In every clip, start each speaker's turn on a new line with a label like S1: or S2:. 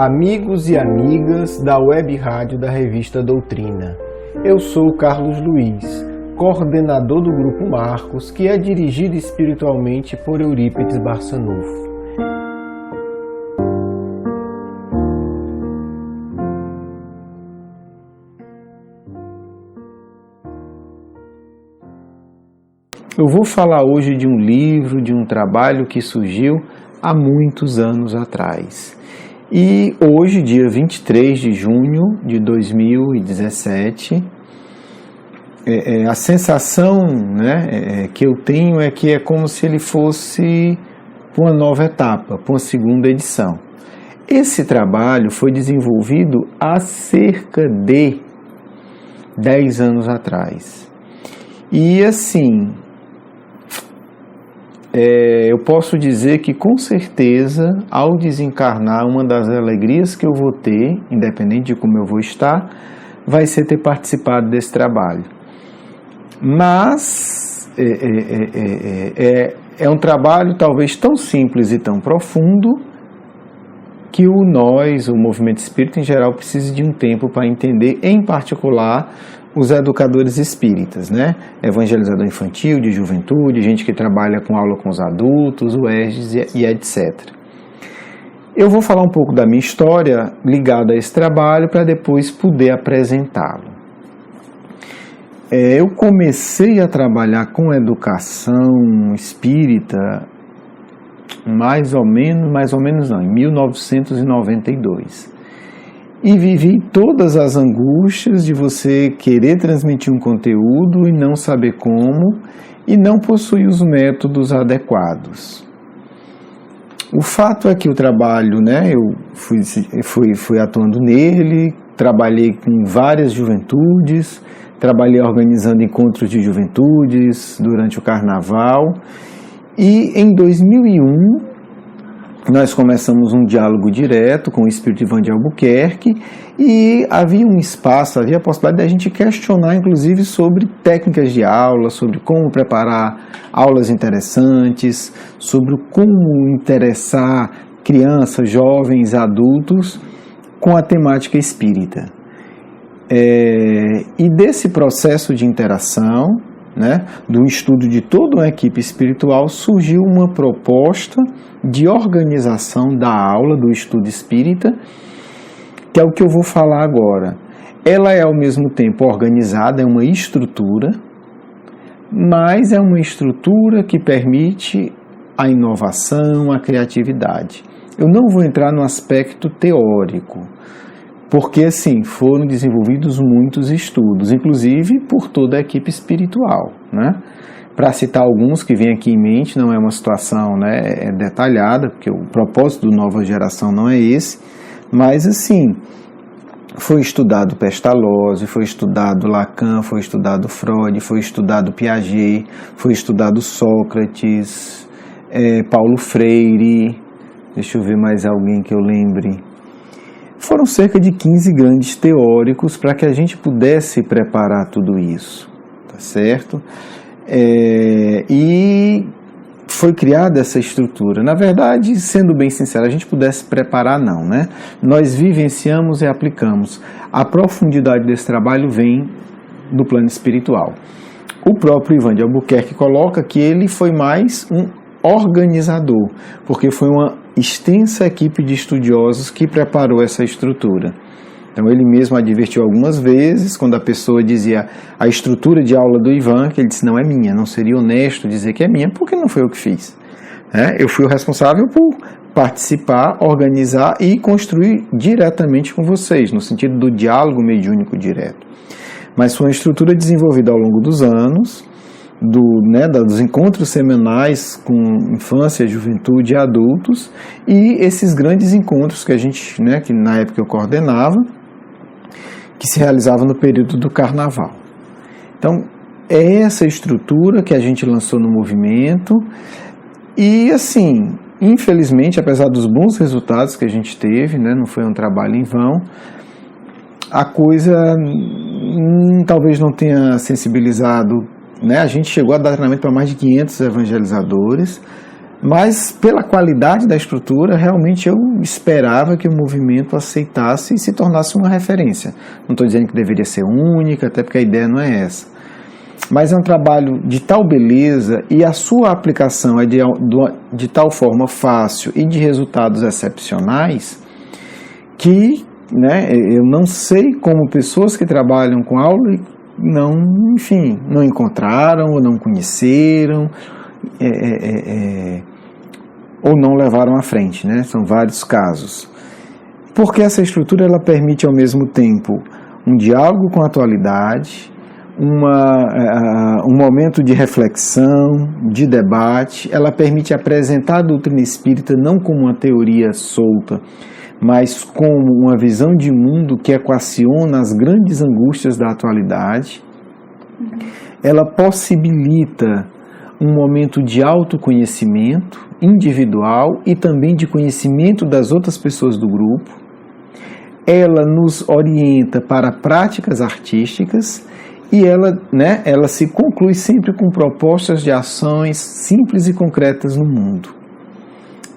S1: Amigos e amigas da Web Rádio da Revista Doutrina. Eu sou Carlos Luiz, coordenador do Grupo Marcos, que é dirigido espiritualmente por Eurípides Barçanufo. Eu vou falar hoje de um livro, de um trabalho que surgiu há muitos anos atrás. E hoje, dia 23 de junho de 2017, a sensação, que eu tenho é que é como se ele fosse uma nova etapa, para uma segunda edição. Esse trabalho foi desenvolvido há cerca de 10 anos atrás. E assim, eu posso dizer que com certeza, ao desencarnar, uma das alegrias que eu vou ter, independente de como eu vou estar, vai ser ter participado desse trabalho. Mas é um trabalho talvez tão simples e tão profundo que o movimento espírita em geral, precisa de um tempo para entender, em particular, os educadores espíritas, evangelizador infantil, de juventude, gente que trabalha com aula com os adultos, o ERGS e etc. Eu vou falar um pouco da minha história ligada a esse trabalho para depois poder apresentá-lo. Eu comecei a trabalhar com educação espírita mais ou menos não, em 1992. E vivi todas as angústias de você querer transmitir um conteúdo e não saber como, e não possuir os métodos adequados. O fato é que o trabalho, eu fui atuando nele, trabalhei com várias juventudes, trabalhei organizando encontros de juventudes durante o carnaval, e em 2001, nós começamos um diálogo direto com o espírito Ivan de Albuquerque e havia um espaço, havia a possibilidade de a gente questionar, inclusive, sobre técnicas de aula, sobre como preparar aulas interessantes, sobre como interessar crianças, jovens, adultos com a temática espírita. E desse processo de interação, do estudo de toda uma equipe espiritual, surgiu uma proposta de organização da aula do estudo espírita, que é o que eu vou falar agora. Ela é ao mesmo tempo organizada, é uma estrutura, mas é uma estrutura que permite a inovação, a criatividade. Eu não vou entrar no aspecto teórico, porque assim, foram desenvolvidos muitos estudos, inclusive por toda a equipe espiritual, Para citar alguns que vêm aqui em mente, não é uma situação detalhada, porque o propósito do Nova Geração não é esse, mas assim, foi estudado Pestalozzi, foi estudado Lacan, foi estudado Freud, foi estudado Piaget, foi estudado Sócrates, Paulo Freire, deixa eu ver mais alguém que eu lembre. Foram cerca de 15 grandes teóricos para que a gente pudesse preparar tudo isso, tá certo? E foi criada essa estrutura. Na verdade, sendo bem sincero, a gente pudesse preparar não, Nós vivenciamos e aplicamos. A profundidade desse trabalho vem do plano espiritual. O próprio Ivan de Albuquerque coloca que ele foi mais um organizador, porque foi uma extensa equipe de estudiosos que preparou essa estrutura. Então ele mesmo advertiu algumas vezes, quando a pessoa dizia a estrutura de aula do Ivan, que ele disse, não é minha, não seria honesto dizer que é minha, porque não foi eu que fiz. Eu fui o responsável por participar, organizar e construir diretamente com vocês, no sentido do diálogo mediúnico direto. Mas foi uma estrutura desenvolvida ao longo dos anos, dos encontros semanais com infância, juventude e adultos, e esses grandes encontros que a gente, que na época eu coordenava, que se realizava no período do carnaval. Então, é essa estrutura que a gente lançou no movimento, e assim, infelizmente, apesar dos bons resultados que a gente teve, não foi um trabalho em vão, a coisa talvez não tenha sensibilizado, a gente chegou a dar treinamento para mais de 500 evangelizadores, Mas pela qualidade da estrutura, realmente eu esperava que o movimento aceitasse e se tornasse uma referência. Não estou dizendo que deveria ser única, até porque a ideia não é essa. Mas é um trabalho de tal beleza e a sua aplicação é de tal forma fácil e de resultados excepcionais que, né, eu não sei como pessoas que trabalham com aula não encontraram ou não conheceram ou não levaram à frente, né? São vários casos. Porque essa estrutura ela permite ao mesmo tempo um diálogo com a atualidade, um momento de reflexão, de debate. Ela permite apresentar a doutrina espírita não como uma teoria solta, mas como uma visão de mundo que equaciona as grandes angústias da atualidade. Ela possibilita um momento de autoconhecimento individual e também de conhecimento das outras pessoas do grupo. Ela nos orienta para práticas artísticas e ela se conclui sempre com propostas de ações simples e concretas no mundo.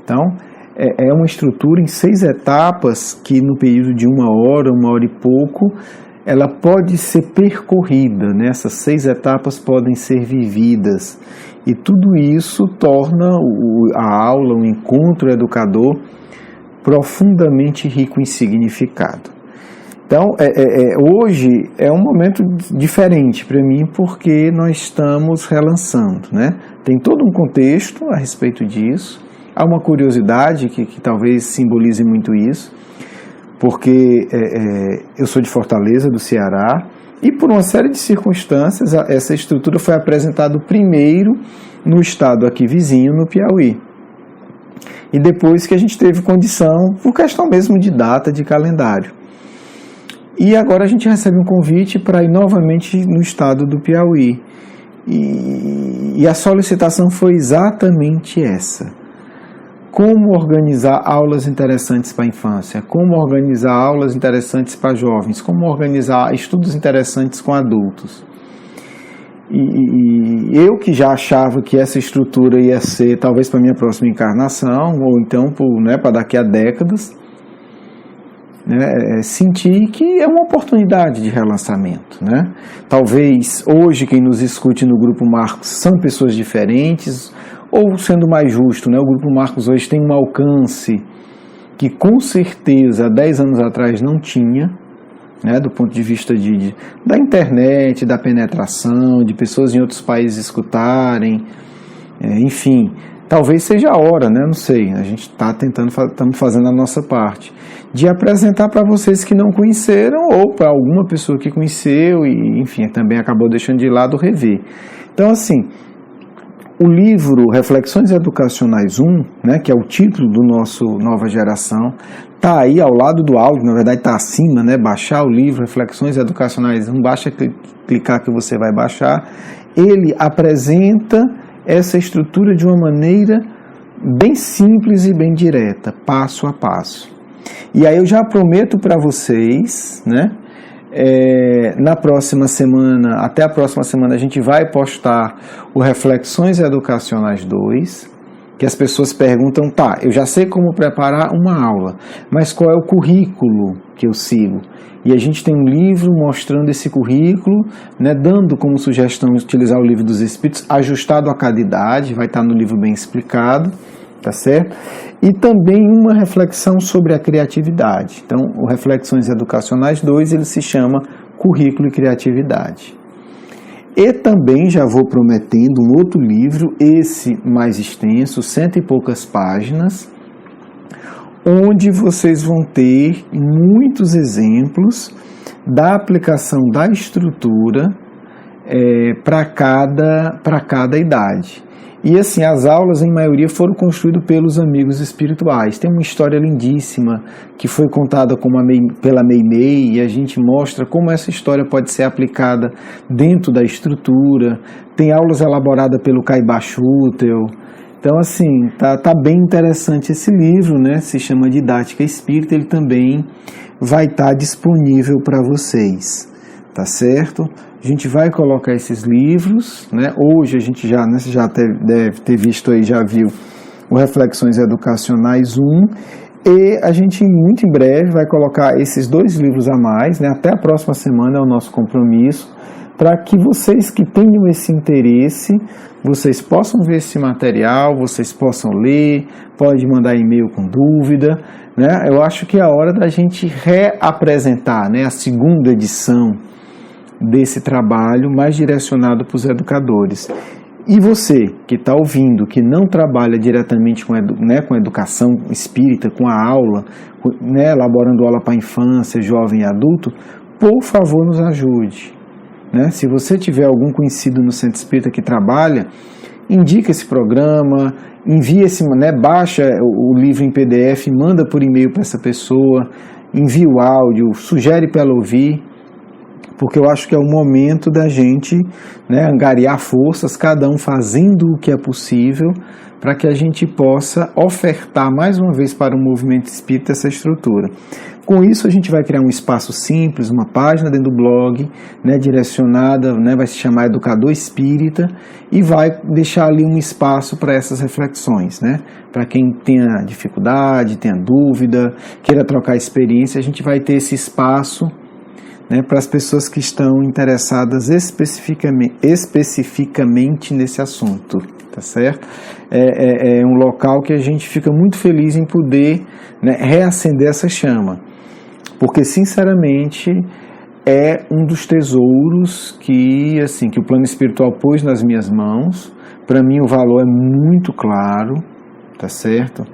S1: Então, é uma estrutura em 6 etapas que no período de 1 hora e pouco, ela pode ser percorrida, né? Essas 6 etapas podem ser vividas e tudo isso torna a aula, o encontro educador profundamente rico em significado. Então, hoje é um momento diferente para mim porque nós estamos relançando, né? Tem todo um contexto a respeito disso, há uma curiosidade que talvez simbolize muito isso, porque eu sou de Fortaleza, do Ceará, e por uma série de circunstâncias essa estrutura foi apresentada primeiro no estado aqui vizinho, no Piauí. E depois que a gente teve condição, por questão mesmo de data, de calendário. E agora a gente recebe um convite para ir novamente no estado do Piauí. E a solicitação foi exatamente essa. Como organizar aulas interessantes para a infância, como organizar aulas interessantes para jovens, como organizar estudos interessantes com adultos. E eu que já achava que essa estrutura ia ser talvez para a minha próxima encarnação, ou então para daqui a décadas, senti que é uma oportunidade de relançamento, né? Talvez hoje quem nos escute no Grupo Marcos são pessoas diferentes, ou sendo mais justo, né, o Grupo Marcos hoje tem um alcance que com certeza há 10 anos atrás não tinha, né, do ponto de vista da internet, da penetração, de pessoas em outros países escutarem, enfim, talvez seja a hora, né, não sei, a gente está estamos fazendo a nossa parte, de apresentar para vocês que não conheceram ou para alguma pessoa que conheceu e, enfim, também acabou deixando de lado rever. Então, assim, o livro Reflexões Educacionais 1, né, que é o título do nosso Nova Geração, está aí ao lado do áudio, na verdade está acima, né, baixar o livro Reflexões Educacionais 1, basta clicar que você vai baixar. Ele apresenta essa estrutura de uma maneira bem simples e bem direta, passo a passo. E aí eu já prometo para vocês, né, na próxima semana, até a próxima semana, a gente vai postar o Reflexões Educacionais 2, que as pessoas perguntam, tá, eu já sei como preparar uma aula, mas qual é o currículo que eu sigo? E a gente tem um livro mostrando esse currículo, né, dando como sugestão utilizar o Livro dos Espíritos, ajustado a cada idade, vai estar no livro bem explicado, tá certo? E também uma reflexão sobre a criatividade. Então, o Reflexões Educacionais 2, ele se chama Currículo e Criatividade. E também já vou prometendo um outro livro, esse mais extenso, 100 e poucas páginas, onde vocês vão ter muitos exemplos da aplicação da estrutura para cada idade. E assim, as aulas em maioria foram construídas pelos amigos espirituais. Tem uma história lindíssima que foi contada pela Meimei e a gente mostra como essa história pode ser aplicada dentro da estrutura. Tem aulas elaboradas pelo Caibá Schutel. Então assim, tá bem interessante esse livro, né? Se chama Didática Espírita, ele também vai estar disponível para vocês, tá certo? A gente vai colocar esses livros, né? Hoje a gente já deve ter visto aí, já viu o Reflexões Educacionais 1, e a gente muito em breve vai colocar esses 2 livros a mais, né? Até a próxima semana é o nosso compromisso, para que vocês que tenham esse interesse, vocês possam ver esse material, vocês possam ler, pode mandar e-mail com dúvida, né? Eu acho que é a hora da gente reapresentar, né, a segunda edição desse trabalho mais direcionado para os educadores. E você que está ouvindo, que não trabalha diretamente com educação espírita, com a aula, né, elaborando aula para infância, jovem e adulto, por favor nos ajude. Né? Se você tiver algum conhecido no centro espírita que trabalha, indica esse programa, envia baixa o livro em PDF, manda por e-mail para essa pessoa, envia o áudio, sugere para ela ouvir, porque eu acho que é o momento da gente, né, angariar forças, cada um fazendo o que é possível, para que a gente possa ofertar mais uma vez para o movimento espírita essa estrutura. Com isso a gente vai criar um espaço simples, uma página dentro do blog, né, direcionada, né, vai se chamar Educador Espírita, e vai deixar ali um espaço para essas reflexões, né? Para quem tenha dificuldade, tenha dúvida, queira trocar experiência, a gente vai ter esse espaço, né, para as pessoas que estão interessadas especificamente nesse assunto, tá certo? É um local que a gente fica muito feliz em poder, né, reacender essa chama, porque sinceramente é um dos tesouros que o plano espiritual pôs nas minhas mãos. Para mim o valor é muito claro, tá certo?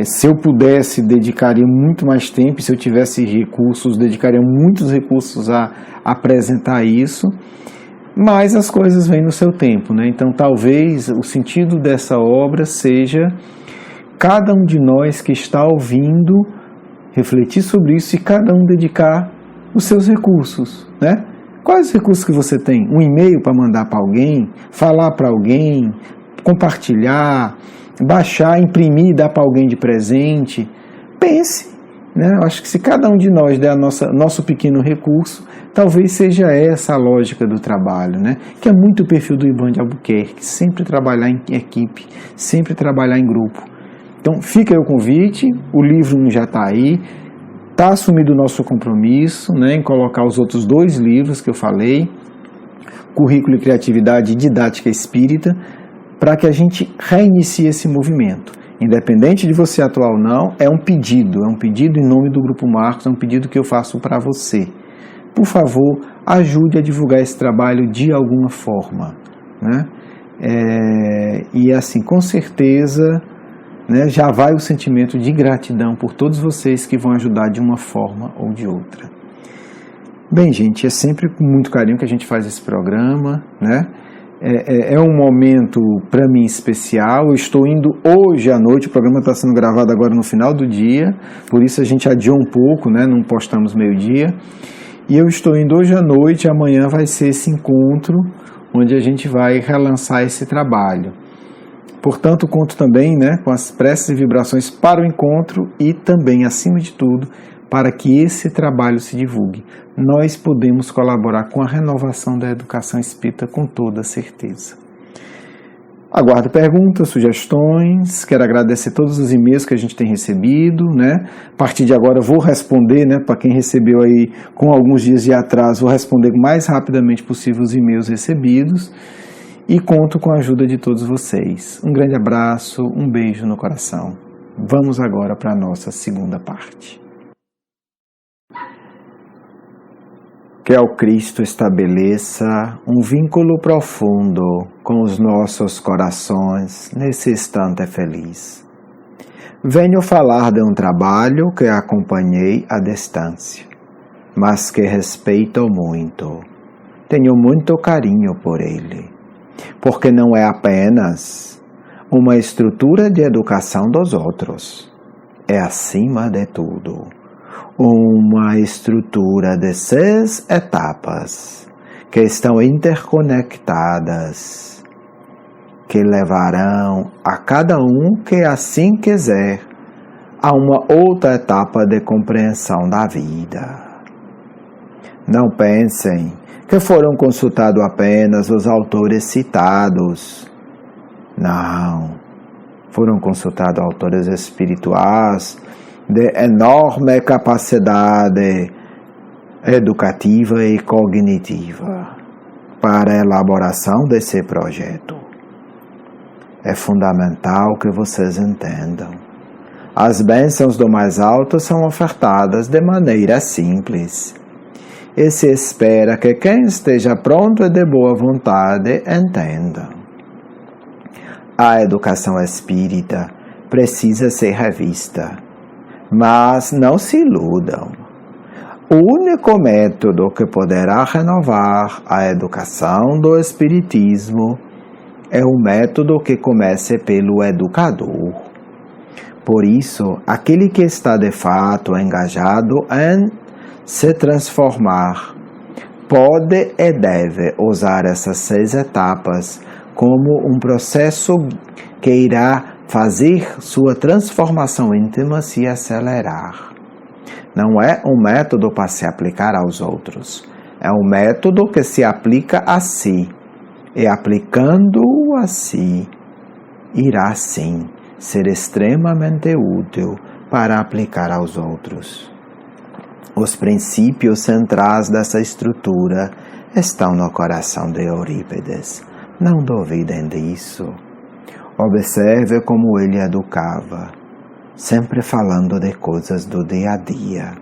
S1: Se eu pudesse, dedicaria muito mais tempo, se eu tivesse recursos, dedicaria muitos recursos a apresentar isso, mas as coisas vêm no seu tempo, né? Então talvez o sentido dessa obra seja cada um de nós que está ouvindo refletir sobre isso e cada um dedicar os seus recursos, né? Quais os recursos que você tem? Um e-mail para mandar para alguém, falar para alguém, compartilhar, baixar, imprimir e dar para alguém de presente. Pense, né? Eu acho que se cada um de nós der nosso pequeno recurso, talvez seja essa a lógica do trabalho, né? Que é muito o perfil do Ivan de Albuquerque, sempre trabalhar em equipe, sempre trabalhar em grupo. Então fica aí o convite, o livro já está aí, está assumido o nosso compromisso, né, em colocar os outros 2 livros que eu falei, Currículo e Criatividade e Didática Espírita, para que a gente reinicie esse movimento. Independente de você atuar ou não, é um pedido em nome do Grupo Marcos, é um pedido que eu faço para você. Por favor, ajude a divulgar esse trabalho de alguma forma, né? E assim, com certeza, né, já vai o sentimento de gratidão por todos vocês que vão ajudar de uma forma ou de outra. Bem, gente, é sempre com muito carinho que a gente faz esse programa, né? É um momento para mim especial. Eu estou indo hoje à noite, o programa está sendo gravado agora no final do dia, por isso a gente adiou um pouco, né? Não postamos meio-dia. E eu estou indo hoje à noite, amanhã vai ser esse encontro onde a gente vai relançar esse trabalho. Portanto, conto também, né, com as preces e vibrações para o encontro e também, acima de tudo, para que esse trabalho se divulgue. Nós podemos colaborar com a renovação da educação espírita com toda certeza. Aguardo perguntas, sugestões, quero agradecer todos os e-mails que a gente tem recebido, né? A partir de agora eu vou responder, né, para quem recebeu aí com alguns dias de atraso, vou responder o mais rapidamente possível os e-mails recebidos e conto com a ajuda de todos vocês. Um grande abraço, um beijo no coração. Vamos agora para a nossa segunda parte. Que ao Cristo estabeleça um vínculo profundo com os nossos corações nesse instante feliz. Venho falar de um trabalho que acompanhei à distância, mas que respeito muito. Tenho muito carinho por ele, porque não é apenas uma estrutura de educação dos outros, é acima de tudo uma estrutura de 6 etapas que estão interconectadas, que levarão a cada um que assim quiser a uma outra etapa de compreensão da vida. Não pensem que foram consultados apenas os autores citados. Não. Foram consultados autores espirituais de enorme capacidade educativa e cognitiva para a elaboração desse projeto. É fundamental que vocês entendam. As bênçãos do mais alto são ofertadas de maneira simples. E se espera que quem esteja pronto e de boa vontade entenda. A educação espírita precisa ser revista, mas não se iludam. O único método que poderá renovar a educação do Espiritismo é o método que comece pelo educador. Por isso, aquele que está de fato engajado em se transformar pode e deve usar essas 6 etapas como um processo que irá fazer sua transformação íntima se acelerar. Não é um método para se aplicar aos outros, é um método que se aplica a si, e aplicando-o a si, irá sim ser extremamente útil para aplicar aos outros. Os princípios centrais dessa estrutura estão no coração de Eurípides. Não duvidem disso. Observe como ele educava, sempre falando de coisas do dia a dia.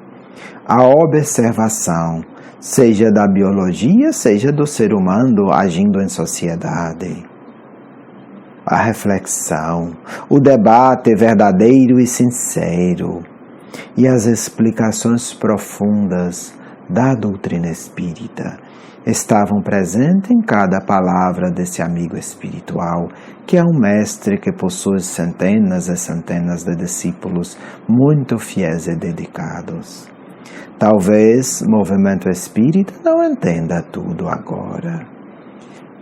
S1: A observação, seja da biologia, seja do ser humano agindo em sociedade. A reflexão, o debate verdadeiro e sincero, e as explicações profundas da doutrina espírita estavam presentes em cada palavra desse amigo espiritual, que é um mestre que possui centenas e centenas de discípulos muito fiéis e dedicados. Talvez o movimento espírita não entenda tudo agora.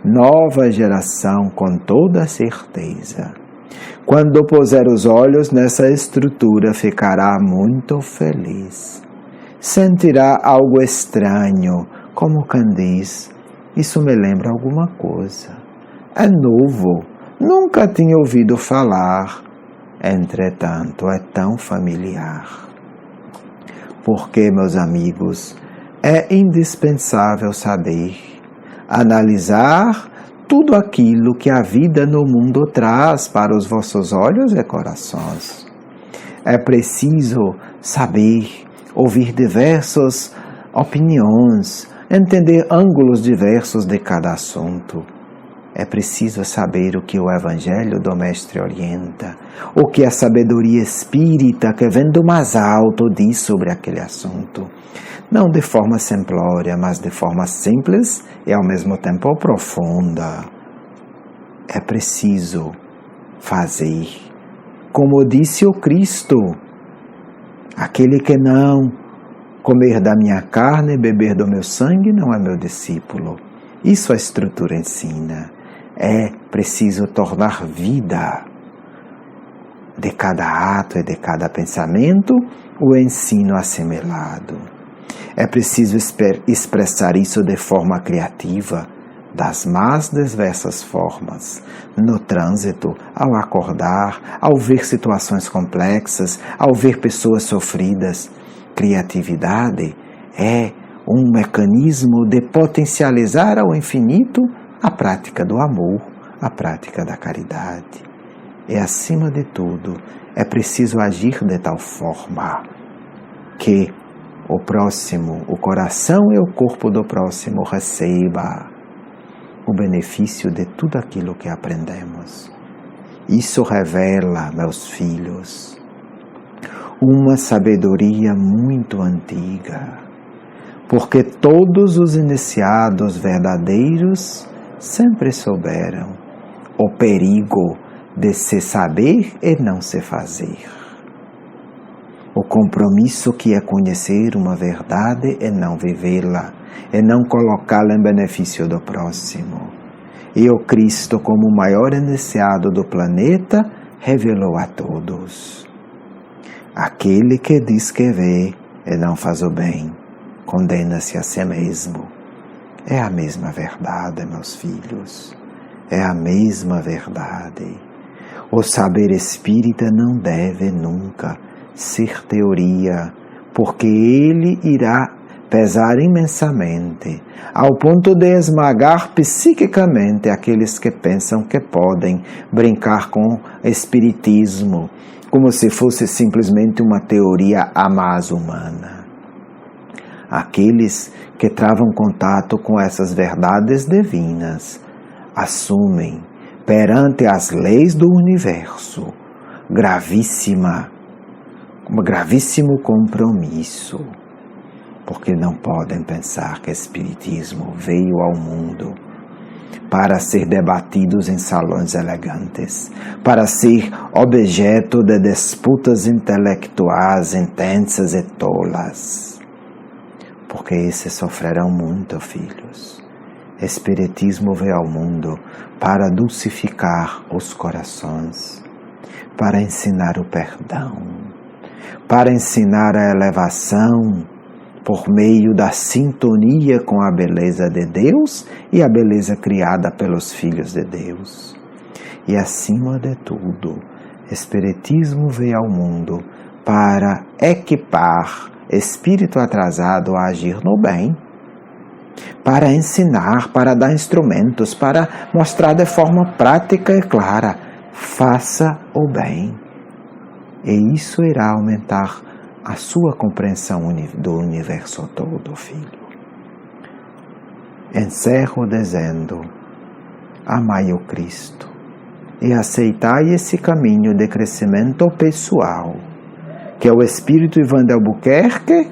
S1: Nova geração, com toda certeza, quando puser os olhos nessa estrutura, ficará muito feliz. Sentirá algo estranho, como quem diz, isso me lembra alguma coisa. É novo, nunca tinha ouvido falar, entretanto é tão familiar. Porque, meus amigos, é indispensável saber, analisar tudo aquilo que a vida no mundo traz para os vossos olhos e corações. É preciso saber, ouvir diversas opiniões, entender ângulos diversos de cada assunto. É preciso saber o que o Evangelho do Mestre orienta, o que a sabedoria espírita que vem do mais alto diz sobre aquele assunto. Não de forma simplória, mas de forma simples e ao mesmo tempo profunda. É preciso fazer, como disse o Cristo, aquele que não comer da minha carne e beber do meu sangue não é meu discípulo. Isso a estrutura ensina. É preciso tornar vida de cada ato e de cada pensamento o ensino assimilado. É preciso expressar isso de forma criativa, das mais diversas formas, no trânsito, ao acordar, ao ver situações complexas, ao ver pessoas sofridas. Criatividade é um mecanismo de potencializar ao infinito a prática do amor, a prática da caridade. E, acima de tudo, é preciso agir de tal forma que o próximo, o coração e o corpo do próximo receba o benefício de tudo aquilo que aprendemos. Isso revela, meus filhos, uma sabedoria muito antiga, porque todos os iniciados verdadeiros sempre souberam o perigo de se saber e não se fazer. O compromisso que é conhecer uma verdade e não vivê-la, e não colocá-la em benefício do próximo. E o Cristo, como o maior iniciado do planeta, revelou a todos. Aquele que diz que vê e não faz o bem, condena-se a si mesmo. É a mesma verdade, meus filhos. É a mesma verdade. O saber espírita não deve nunca ser teoria, porque ele irá pesar imensamente, ao ponto de esmagar psiquicamente aqueles que pensam que podem brincar com espiritismo, como se fosse simplesmente uma teoria a mais humana. Aqueles que travam contato com essas verdades divinas assumem, perante as leis do universo, gravíssimo compromisso, porque não podem pensar que o Espiritismo veio ao mundo para ser debatidos em salões elegantes, para ser objeto de disputas intelectuais intensas e tolas, porque esses sofrerão muito, filhos. O Espiritismo veio ao mundo para dulcificar os corações, para ensinar o perdão, para ensinar a elevação por meio da sintonia com a beleza de Deus e a beleza criada pelos filhos de Deus. E acima de tudo, o Espiritismo veio ao mundo para equipar espírito atrasado a agir no bem, para ensinar, para dar instrumentos, para mostrar de forma prática e clara: faça o bem. E isso irá aumentar a sua compreensão do universo todo, filho. Encerro dizendo: amai o Cristo e aceitai esse caminho de crescimento pessoal, que o Espírito Ivan de Albuquerque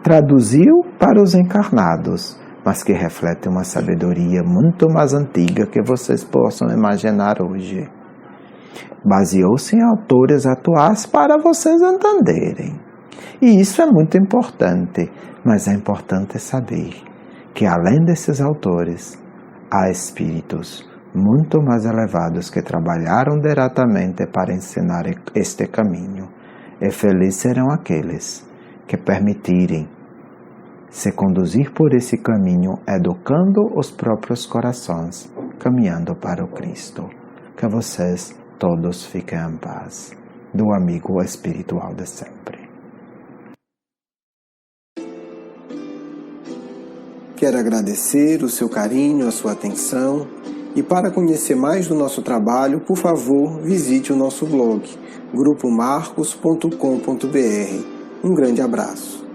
S1: traduziu para os encarnados, mas que reflete uma sabedoria muito mais antiga que vocês possam imaginar hoje. Baseou-se em autores atuais para vocês entenderem. E isso é muito importante, mas é importante saber que além desses autores, há espíritos muito mais elevados que trabalharam diretamente para ensinar este caminho. E felizes serão aqueles que permitirem se conduzir por esse caminho, educando os próprios corações, caminhando para o Cristo. Que vocês todos fiquem em paz. Do amigo espiritual de sempre.
S2: Quero agradecer o seu carinho, a sua atenção. E para conhecer mais do nosso trabalho, por favor, visite o nosso blog, grupomarcos.com.br. Um grande abraço.